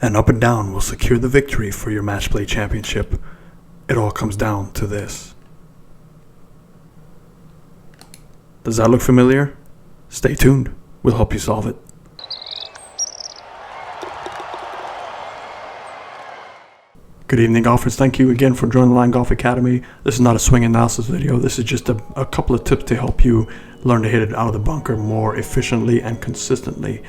and up and down will secure the victory for your match play championship. It all comes down to this. Does that look familiar? Stay tuned. We'll help you solve it. Good evening, golfers. Thank you again for joining the Line Golf Academy. This is not a swing analysis video. This is just a couple of tips to help you learn to hit it out of the bunker more efficiently and consistently.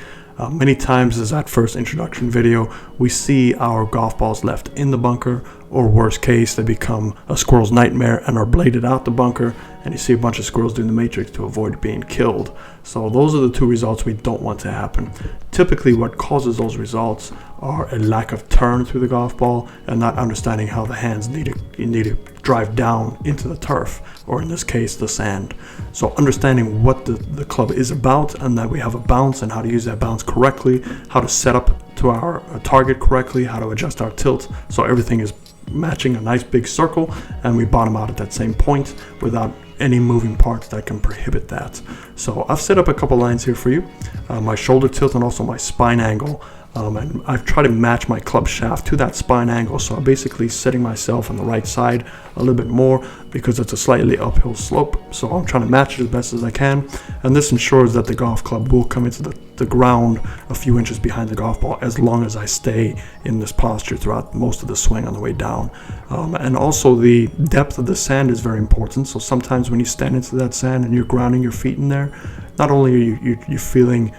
Many times as that first introduction video, we see our golf balls left in the bunker, or worst case, they become a squirrel's nightmare and are bladed out the bunker, and you see a bunch of squirrels doing the matrix to avoid being killed. So those are the two results we don't want to happen. Typically what causes those results are a lack of turn through the golf ball and not understanding how the hands need to drive down into the turf, or in this case the sand. So understanding what the club is about, and that we have a bounce and how to use that bounce correctly, how to set up to our target correctly, how to adjust our tilt so everything is matching a nice big circle and we bottom out at that same point without any moving parts that can prohibit that. So I've set up a couple lines here for you, my shoulder tilt and also my spine angle. And I've tried to match my club shaft to that spine angle, so I'm basically setting myself on the right side a little bit more because it's a slightly uphill slope, so I'm trying to match it as best as I can, and this ensures that the golf club will come into the ground a few inches behind the golf ball as long as I stay in this posture throughout most of the swing on the way down. And also the depth of the sand is very important, so sometimes when you stand into that sand and you're grounding your feet in there, not only are you feeling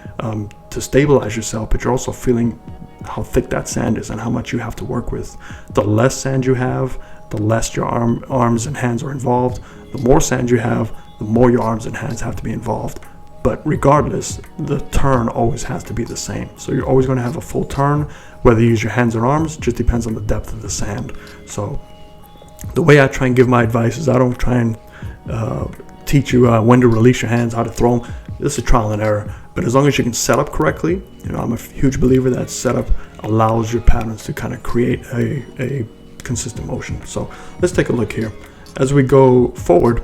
to stabilize yourself, but you're also feeling how thick that sand is and how much you have to work with. The less sand you have, the less your arms and hands are involved. The more sand you have, the more your arms and hands have to be involved. But regardless, the turn always has to be the same. So you're always going to have a full turn, whether you use your hands or arms, just depends on the depth of the sand. So the way I try and give my advice is I don't try and teach you when to release your hands, how to throw them. This is trial and error, but as long as you can set up correctly, I'm a huge believer that setup allows your patterns to kind of create a consistent motion. So let's take a look here. As we go forward,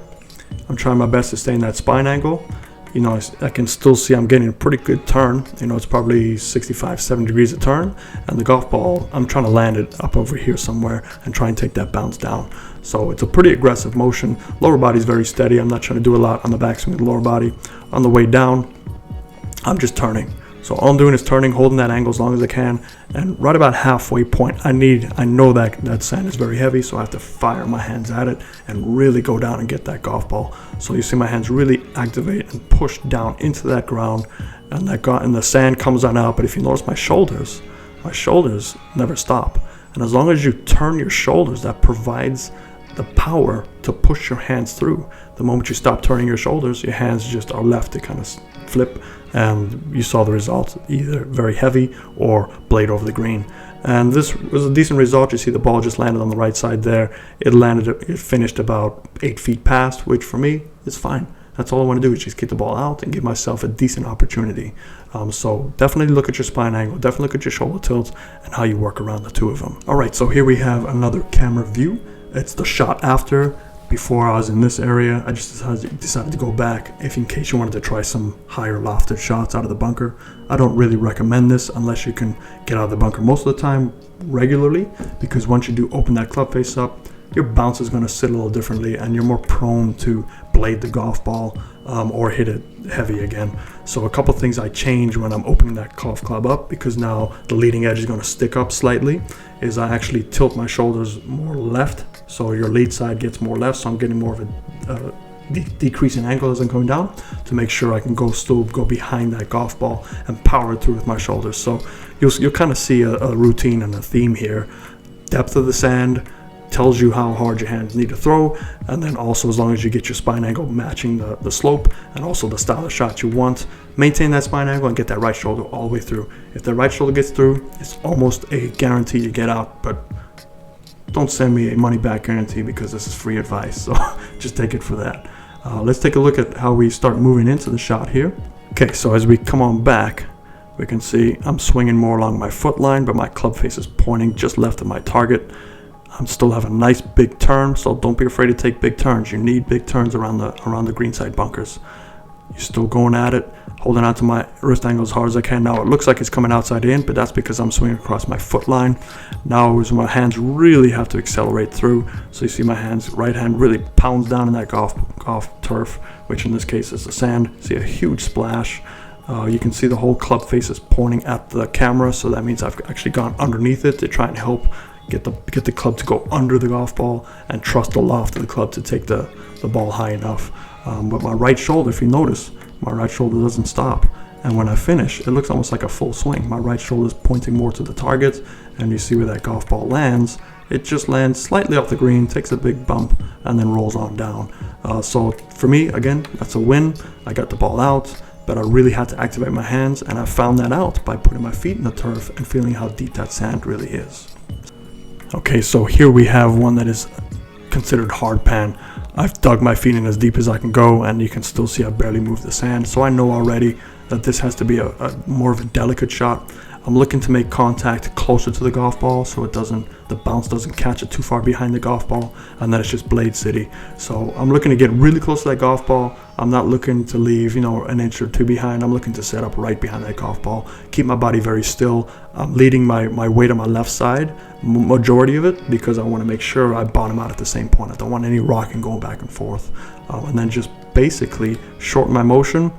I'm trying my best to stay in that spine angle. I can still see I'm getting a pretty good turn. It's probably 65-70 degrees of turn, and the golf ball, I'm trying to land it up over here somewhere and try and take that bounce down. So it's a pretty aggressive motion. Lower body's very steady. I'm not trying to do a lot on the backswing of the lower body. On the way down, I'm just turning. So all I'm doing is turning, holding that angle as long as I can, and right about halfway point, I know that sand is very heavy, so I have to fire my hands at it and really go down and get that golf ball. So you see my hands really activate and push down into that ground, and the sand comes on out. But if you notice my shoulders never stop. And as long as you turn your shoulders, that provides the power to push your hands through. The moment you stop turning your shoulders, your hands just are left to kind of flip, and you saw the result, either very heavy or blade over the green. And this was a decent result. You see the ball just landed on the right side there. It finished about 8 feet past, which for me is fine. That's all I want to do, is just get the ball out and give myself a decent opportunity. So definitely look at your spine angle, definitely look at your shoulder tilt and how you work around the two of them. All right, so here we have another camera view. It's the shot after. Before I was in this area, I just decided to go back in case you wanted to try some higher lofted shots out of the bunker. I don't really recommend this unless you can get out of the bunker most of the time regularly, because once you do open that club face up, your bounce is going to sit a little differently and you're more prone to blade the golf ball or hit it heavy again. So a couple things I change when I'm opening that golf club up, because now the leading edge is going to stick up slightly, is I actually tilt my shoulders more left, so your lead side gets more left, so I'm getting more of a decrease in angle as I'm going down, to make sure I can still go behind that golf ball and power it through with my shoulders. So you'll kind of see a routine and a theme here. Depth of the sand tells you how hard your hands need to throw, and then also as long as you get your spine angle matching the slope and also the style of shot you want, maintain that spine angle and get that right shoulder all the way through. If that right shoulder gets through, it's almost a guarantee you get out, but don't send me a money back guarantee because this is free advice, so just take it for that. Let's take a look at how we start moving into the shot here. Okay, so as we come on back, we can see I'm swinging more along my foot line, but my club face is pointing just left of my target. I'm still have a nice big turn, so don't be afraid to take big turns. You need big turns around the greenside bunkers. You're still going at it. holding onto my wrist angle as hard as I can. Now it looks like it's coming outside in, but that's because I'm swinging across my foot line. Now is my hands really have to accelerate through. So you see my hands, right hand really pounds down in that golf turf, which in this case is the sand. See a huge splash. You can see the whole club face is pointing at the camera, so that means I've actually gone underneath it to try and help get the club to go under the golf ball and trust the loft of the club to take the ball high enough. But my right shoulder, if you notice, my right shoulder doesn't stop. And when I finish, it looks almost like a full swing. My right shoulder is pointing more to the target, and you see where that golf ball lands. It just lands slightly off the green, takes a big bump, and then rolls on down. So for me, again, that's a win. I got the ball out, but I really had to activate my hands, and I found that out by putting my feet in the turf and feeling how deep that sand really is. Okay, so here we have one that is considered hard pan. I've dug my feet in as deep as I can go, and you can still see I barely move the sand. So I know already that this has to be a more of a delicate shot. I'm looking to make contact closer to the golf ball so the bounce doesn't catch it too far behind the golf ball, and then it's just blade city. So I'm looking to get really close to that golf ball. I'm not looking to leave, an inch or two behind. I'm looking to set up right behind that golf ball, keep my body very still. I'm leading my weight on my left side, majority of it, because I want to make sure I bottom out at the same point. I don't want any rocking going back and forth. And then just basically shorten my motion.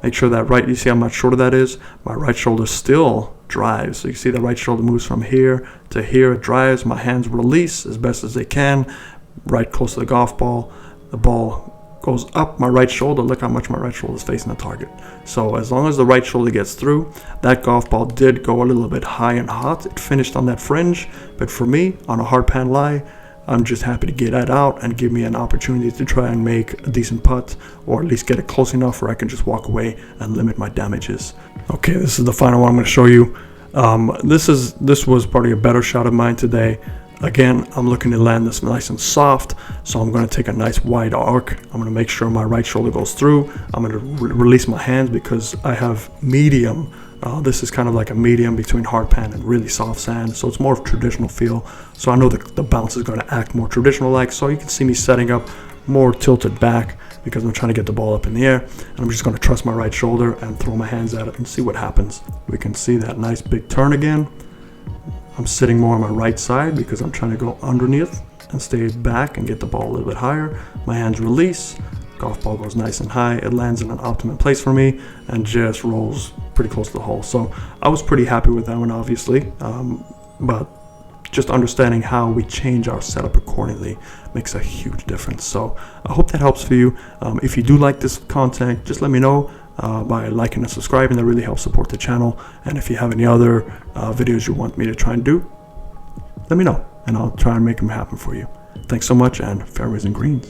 Make sure that you see how much shorter that is? My right shoulder still drives. So you see the right shoulder moves from here to here, it drives. My hands release as best as they can, right close to the golf ball. The ball goes up my right shoulder. Look how much my right shoulder is facing the target. So as long as the right shoulder gets through, that golf ball did go a little bit high and hot. It finished on that fringe, but for me, on a hard pan lie, I'm just happy to get that out and give me an opportunity to try and make a decent putt, or at least get it close enough where I can just walk away and limit my damages. Okay, this is the final one I'm going to show you. This was probably a better shot of mine today. Again, I'm looking to land this nice and soft, so I'm going to take a nice wide arc. I'm going to make sure my right shoulder goes through. I'm going to release my hands because I have medium. This is kind of like a medium between hard pan and really soft sand, so it's more of a traditional feel. So I know the bounce is going to act more traditional like, so you can see me setting up more tilted back because I'm trying to get the ball up in the air, and I'm just going to trust my right shoulder and throw my hands at it and see what happens. We can see that nice big turn again. I'm sitting more on my right side because I'm trying to go underneath and stay back and get the ball a little bit higher. My hands release. Golf ball goes nice and high. It lands in an optimum place for me and just rolls pretty close to the hole. So I was pretty happy with that one, obviously. But just understanding how we change our setup accordingly makes a huge difference. So I hope that helps for you. If you do like this content, just let me know by liking and subscribing. That really helps support the channel. And if you have any other videos you want me to try and do, let me know and I'll try and make them happen for you. Thanks so much, and fairways and greens.